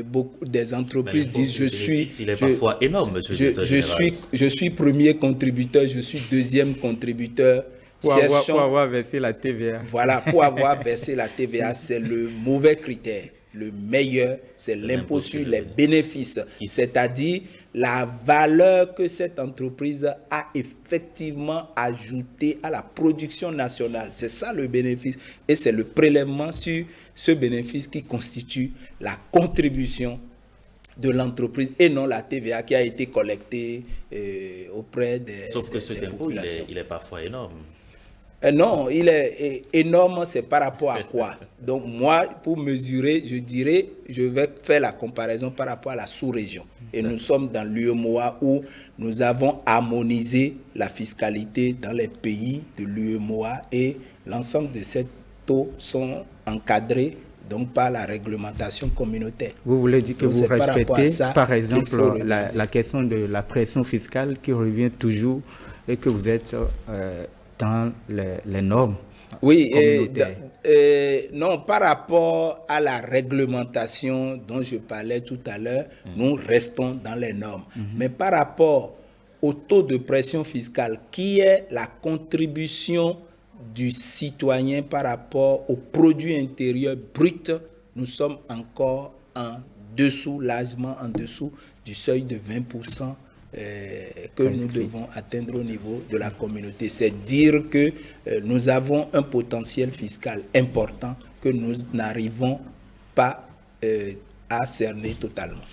beaucoup des entreprises disent il est parfois énorme, monsieur le directeur général. Je suis premier contributeur, je suis deuxième contributeur. Pour avoir versé la TVA. Voilà, pour avoir versé la TVA, c'est le mauvais critère. Le meilleur, c'est l'impôt sur les bénéfices, c'est-à-dire la valeur que cette entreprise a effectivement ajoutée à la production nationale. C'est ça le bénéfice. Et c'est le prélèvement sur ce bénéfice qui constitue la contribution de l'entreprise et non la TVA qui a été collectée auprès des Sauf que cet impôt, il est parfois énorme. Non, il est énorme, c'est par rapport à quoi? Donc moi, pour mesurer, je vais faire la comparaison par rapport à la sous-région. Et nous sommes dans l'UEMOA où nous avons harmonisé la fiscalité dans les pays de l'UEMOA et l'ensemble de ces taux sont encadrés donc par la réglementation communautaire. Vous voulez dire que vous respectez, par exemple, la question de la pression fiscale qui revient toujours et que vous êtes dans les normes? Oui, non, par rapport à la réglementation dont je parlais tout à l'heure, nous restons dans les normes. Mais par rapport au taux de pression fiscale, qui est la contribution du citoyen par rapport au produit intérieur brut, nous sommes encore en dessous, largement en dessous du seuil de 20% que nous devons atteindre au niveau de la communauté. C'est dire que nous avons un potentiel fiscal important que nous n'arrivons pas à cerner totalement.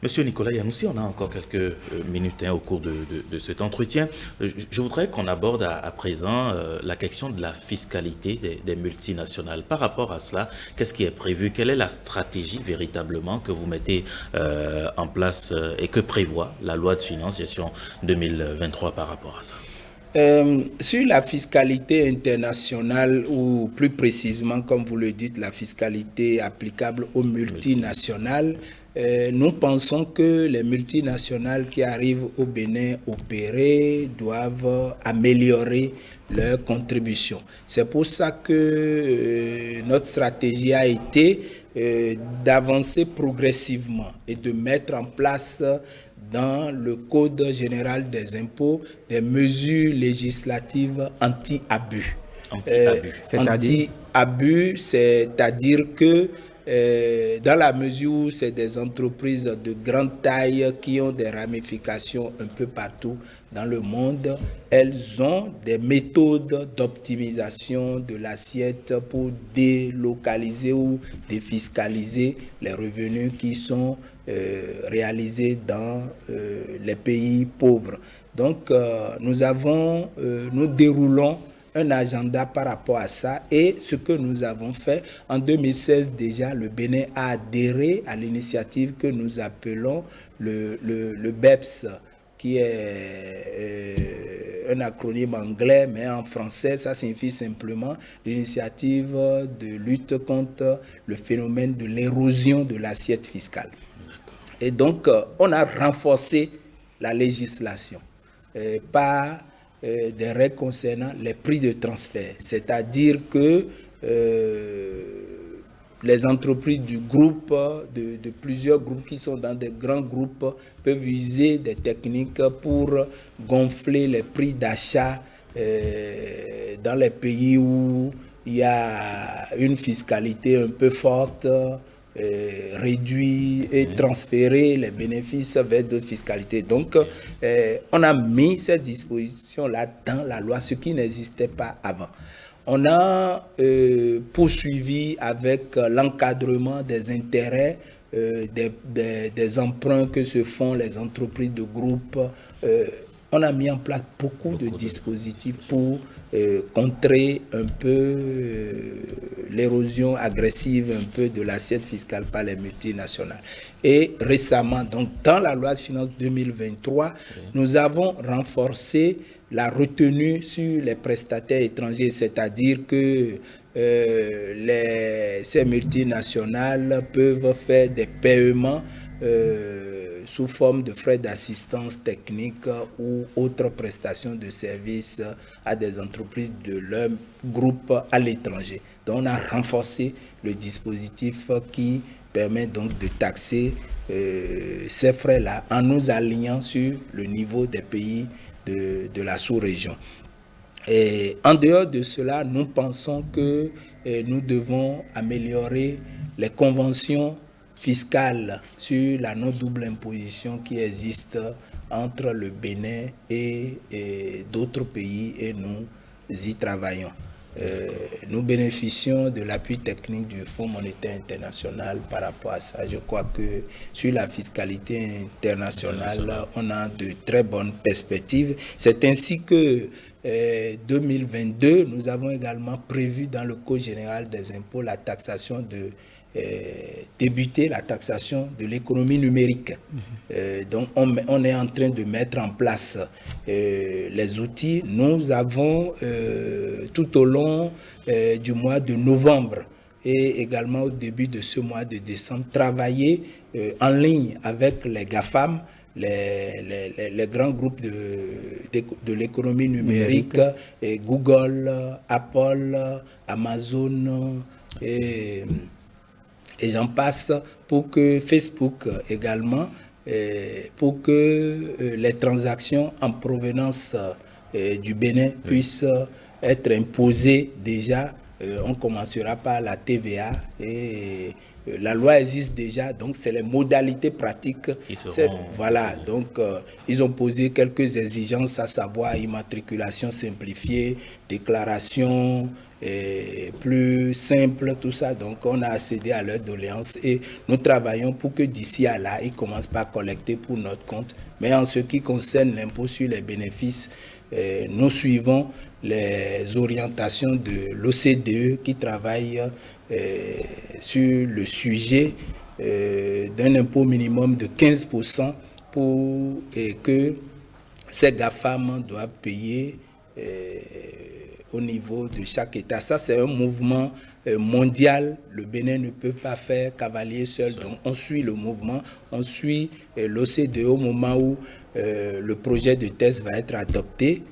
Monsieur Nicolas Yanoussi, on a encore quelques minutes au cours de cet entretien. Je voudrais qu'on aborde à présent la question de la fiscalité des multinationales. Par rapport à cela, qu'est-ce qui est prévu? Quelle est la stratégie véritablement que vous mettez en place et que prévoit la loi de finances gestion 2023 par rapport à ça? Sur la fiscalité internationale, ou plus précisément, comme vous le dites, la fiscalité applicable aux multinationales, nous pensons que les multinationales qui arrivent au Bénin opérer doivent améliorer leur contribution. C'est pour ça que notre stratégie a été d'avancer progressivement et de mettre en place dans le Code général des impôts des mesures législatives anti-abus. Anti-abus, c'est-à-dire que dans la mesure où c'est des entreprises de grande taille qui ont des ramifications un peu partout dans le monde, elles ont des méthodes d'optimisation de l'assiette pour délocaliser ou défiscaliser les revenus qui sont réalisés dans les pays pauvres. Donc, nous déroulons un agenda par rapport à ça, et ce que nous avons fait en 2016 déjà, le Bénin a adhéré à l'initiative que nous appelons le BEPS, qui est un acronyme anglais, mais en français, ça signifie simplement l'initiative de lutte contre le phénomène de l'érosion de l'assiette fiscale. Et donc, on a renforcé la législation par des règles concernant les prix de transfert, c'est-à-dire que les entreprises du groupe, de plusieurs groupes qui sont dans des grands groupes, peuvent user des techniques pour gonfler les prix d'achat dans les pays où il y a une fiscalité un peu forte, réduire et transférer les bénéfices vers d'autres fiscalités. Donc, on a mis cette disposition-là dans la loi, ce qui n'existait pas avant. On a poursuivi avec l'encadrement des intérêts, des emprunts que se font les entreprises de groupe. On a mis en place beaucoup de dispositifs pour contrer un peu l'érosion agressive un peu de l'assiette fiscale par les multinationales. Et récemment, donc dans la loi de finances 2023, nous avons renforcé la retenue sur les prestataires étrangers, c'est-à-dire que ces multinationales peuvent faire des paiements sous forme de frais d'assistance technique ou autres prestations de services à des entreprises de leur groupe à l'étranger. Donc on a renforcé le dispositif qui permet donc de taxer ces frais-là en nous alignant sur le niveau des pays de la sous-région. Et en dehors de cela, nous pensons que nous devons améliorer les conventions fiscales sur la non-double imposition qui existe entre le Bénin et d'autres pays, et nous y travaillons. Nous bénéficions de l'appui technique du Fonds monétaire international par rapport à ça. Je crois que sur la fiscalité internationale, on a de très bonnes perspectives. C'est ainsi que 2022, nous avons également prévu dans le Code général des impôts la taxation débuter la taxation de l'économie numérique. Donc on est en train de mettre en place les outils. Nous avons tout au long du mois de novembre et également au début de ce mois de décembre travaillé en ligne avec les GAFAM, les grands groupes de l'économie numérique, et Google, Apple, Amazon et j'en passe, pour que Facebook également, pour que les transactions en provenance du Bénin puissent être imposées déjà. On commencera par la TVA et la loi existe déjà, donc c'est les modalités pratiques. Voilà, donc ils ont posé quelques exigences, à savoir immatriculation simplifiée, déclaration plus simple, tout ça. Donc on a accédé à leurs doléances et nous travaillons pour que d'ici à là, ils commencent pas à collecter pour notre compte. Mais en ce qui concerne l'impôt sur les bénéfices, nous suivons les orientations de l'OCDE qui travaille sur le sujet d'un impôt minimum de 15% pour que ces GAFAM doivent payer au niveau de chaque État. Ça, c'est un mouvement mondial. Le Bénin ne peut pas faire cavalier seul. Donc, on suit le mouvement, on suit l'OCDE au moment où le projet de test va être adopté.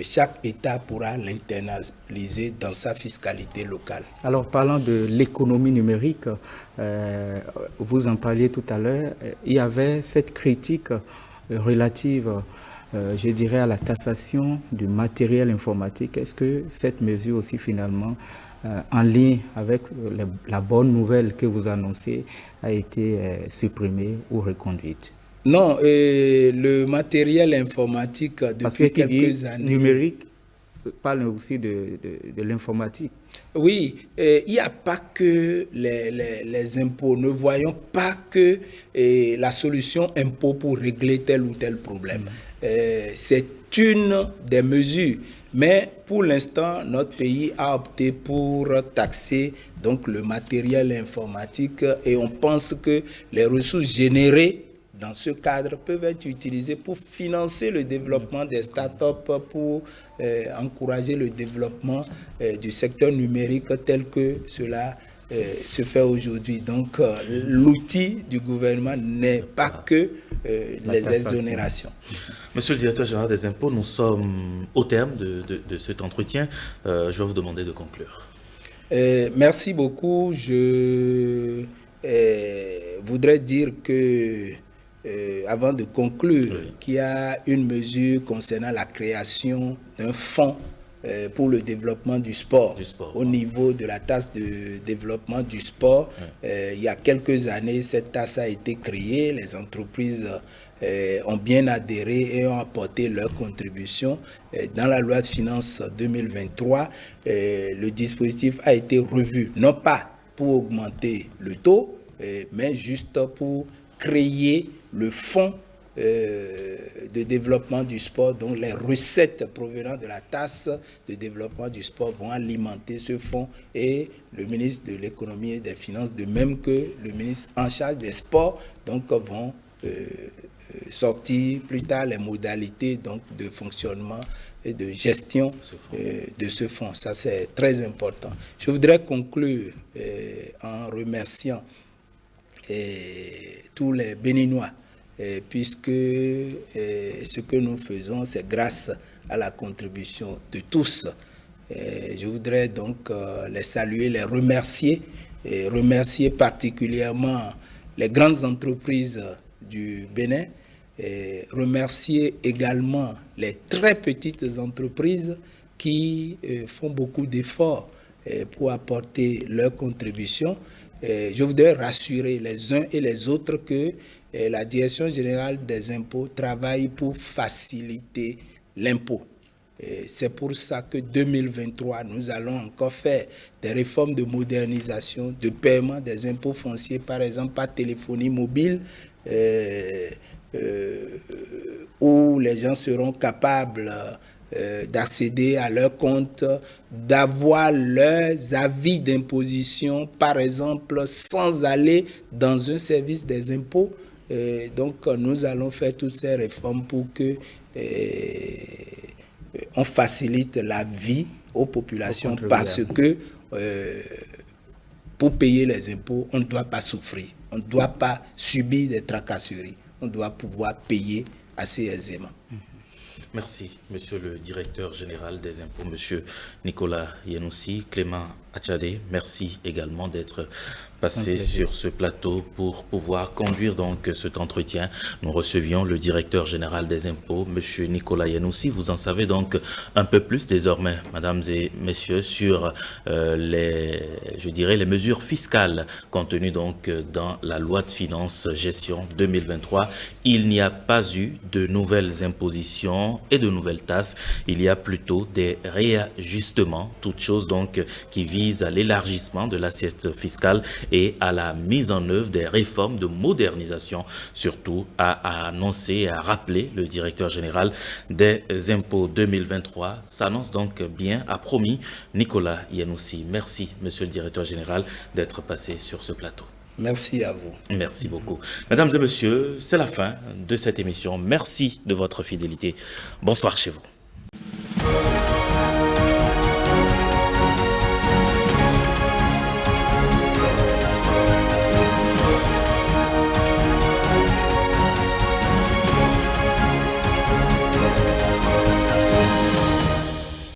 Chaque État pourra l'internaliser dans sa fiscalité locale. Alors, parlant de l'économie numérique, vous en parliez tout à l'heure, il y avait cette critique relative, je dirais, à la taxation du matériel informatique. Est-ce que cette mesure aussi, finalement, en lien avec la bonne nouvelle que vous annoncez, a été supprimée ou reconduite? Non, le matériel informatique depuis quelques années... Numérique parle aussi de l'informatique. Oui, il n'y a pas que les impôts. Ne voyons pas que la solution impôt pour régler tel ou tel problème. C'est une des mesures. Mais pour l'instant, notre pays a opté pour taxer donc, le matériel informatique et on pense que les ressources générées dans ce cadre peuvent être utilisées pour financer le développement des startups, pour encourager le développement du secteur numérique tel que cela se fait aujourd'hui. Donc, l'outil du gouvernement n'est pas que les exonérations. Monsieur le directeur général des impôts, nous sommes au terme de cet entretien. Je vais vous demander de conclure. Merci beaucoup. Je voudrais dire que avant de conclure, qu'il y a une mesure concernant la création d'un fonds pour le développement du sport. Au niveau de la taxe de développement du sport, il y a quelques années, cette taxe a été créée. Les entreprises ont bien adhéré et ont apporté leur contribution. Dans la loi de finances 2023, le dispositif a été revu, non pas pour augmenter le taux, mais juste pour créer le fonds de développement du sport, dont les recettes provenant de la taxe de développement du sport vont alimenter ce fonds, et le ministre de l'économie et des finances, de même que le ministre en charge des sports, donc vont sortir plus tard les modalités donc, de fonctionnement et de gestion de ce fonds. Ça, c'est très important. Je voudrais conclure en remerciant tous les Béninois, puisque ce que nous faisons, c'est grâce à la contribution de tous. Je voudrais donc les saluer, les remercier, et remercier particulièrement les grandes entreprises du Bénin, et remercier également les très petites entreprises qui font beaucoup d'efforts pour apporter leur contribution. Je voudrais rassurer les uns et les autres que la Direction générale des impôts travaille pour faciliter l'impôt. C'est pour ça que 2023, nous allons encore faire des réformes de modernisation, de paiement des impôts fonciers, par exemple par téléphonie mobile, où les gens seront capables d'accéder à leur compte, d'avoir leurs avis d'imposition, par exemple, sans aller dans un service des impôts. Donc, nous allons faire toutes ces réformes pour que on facilite la vie aux populations, parce que pour payer les impôts, on ne doit pas souffrir, on ne doit pas subir des tracasseries, on doit pouvoir payer assez aisément. Merci, Monsieur le Directeur général des impôts, Monsieur Nicolas Yanoussi. Clément Atchadé, merci également d'être passé sur ce plateau pour pouvoir conduire donc cet entretien. Nous recevions le directeur général des impôts, M. Nicolas Yanoussi. Vous en savez donc un peu plus désormais, mesdames et messieurs, sur les mesures fiscales contenues donc dans la loi de finances gestion 2023. Il n'y a pas eu de nouvelles impositions et de nouvelles taxes. Il y a plutôt des réajustements, toutes choses donc qui visent à l'élargissement de l'assiette fiscale et à la mise en œuvre des réformes de modernisation, surtout a annoncé et a rappelé le directeur général des impôts 2023. S'annonce donc bien, a promis Nicolas Yanoussi. Merci, monsieur le directeur général, d'être passé sur ce plateau. Merci à vous. Merci beaucoup. Mesdames et messieurs, c'est la fin de cette émission. Merci de votre fidélité. Bonsoir chez vous.